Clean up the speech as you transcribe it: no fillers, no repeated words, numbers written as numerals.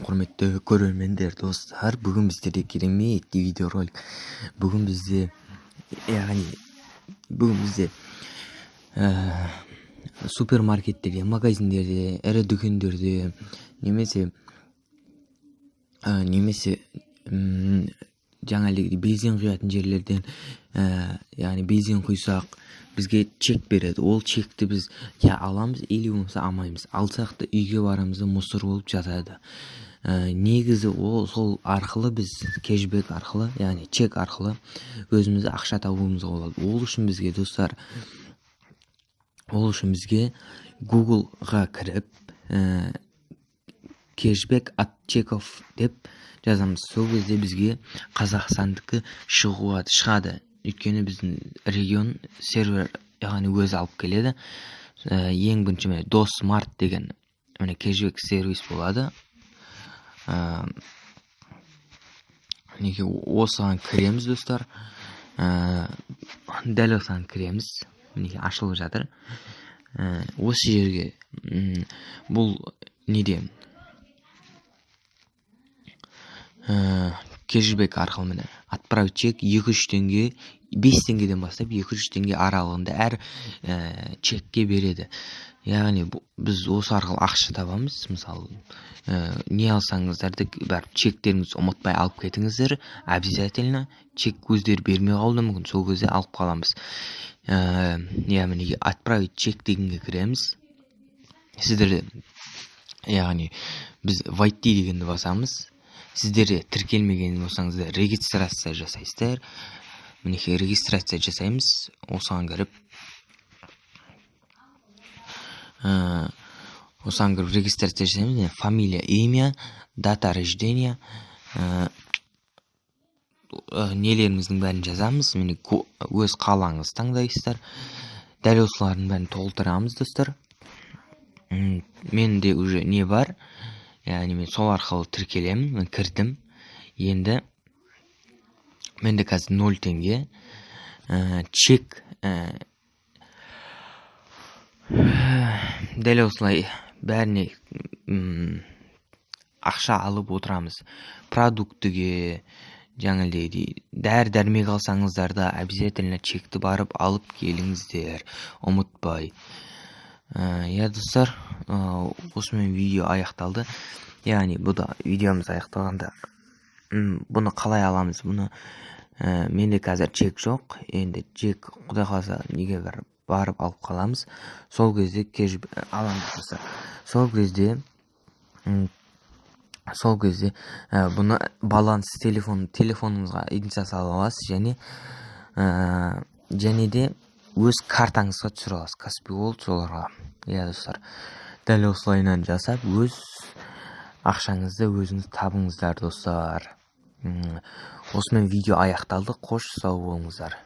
Құрметті көрермендер, достар, бүгін біздерде керемет видеоролик. Бүгін бізде супермаркеттерде, магазиндерде, ірі дүкендерде немесе жаңағыдай бензин құятын жерлерден бензин құйсақ бізге чек береді. Ол чекті біз я аламыз, или болмаса алмаймыз. Алсақ та үйге барамыз, мусор болып жатады. Негізі ол сол арқылы біз кэшбэк арқылы, яғни чек арқылы өзімізді ақша табуымызға болады. Ол үшін бізге Google-ға кіріп кэшбэк от чеков деп жазамыз. Сол кезде бізге Қазақстандікі шығады. Өйткені біздің регион сервер өзі алып келеді. Ең бірінші DOSmart деген кэшбэк сервис болады. Осыған кіреміз, достар. Дәл осыған кіреміз. Ашылып жатыр. Осы жерге бұл неде кэшбэк арқылы отправить чек 2-3 теңге, 5 теңгеден бастап 2-3 теңге аралығында әр чекке береді. Яғни біз осы арқылы ақша табамыз. Мысалы, не алсаңыздар да бәрі чектеріңізді ұмытпай алып кетіңіздер. Обязательно чек өздері бермей қалуы мүмкін. Сол кезде алып қаламыз. Отправить чек дегенге кіреміз. Сіздерде біз войти дегенді басамыз. Сіздерде тіркелмеген болсаңыздар регистрация жасайсыздар. Регистрация жасаймыз. Осыған кіріп регистрация жасаймыз. Фамилия, имя, дата рождения, нелеріңіздің бәрін жазамыз. Өз қалаңыз таңдайсыздар. Дәл осылардың бәрін толтырамыз, достар. Менде уже не бар? Мен сол арқылы тіркелемін. Мен кірдім. Енді менде қазір 0 теңге. Чек дәл осылай бәріне ақша алып отырамыз. Продуктіге, жаңағыдай дәрі-дәрмек алсаңыздар да обязательно чекті барып алып келіңіздер. Ұмытпай. Достар, осымен видео аяқталды. Бұда видеомыз аяқталғанда бұны қалай аламыз? Менде қазір чек жоқ. Енді чек құдай қаласа неге барып алып қаламыз. Сол кезде кэшбэк аламыз, достар. Сол кезде бұны баланс телефоныңызға идентификация аласыз, және де өз картаңызға түсіре аласыз. Каспий Голд соларға. Достар, дәл осылайынан жасап, өз ақшаңызды өзіңіз табыңыздар, достар. Осымен видео аяқталды. Қош сау болыңыздар.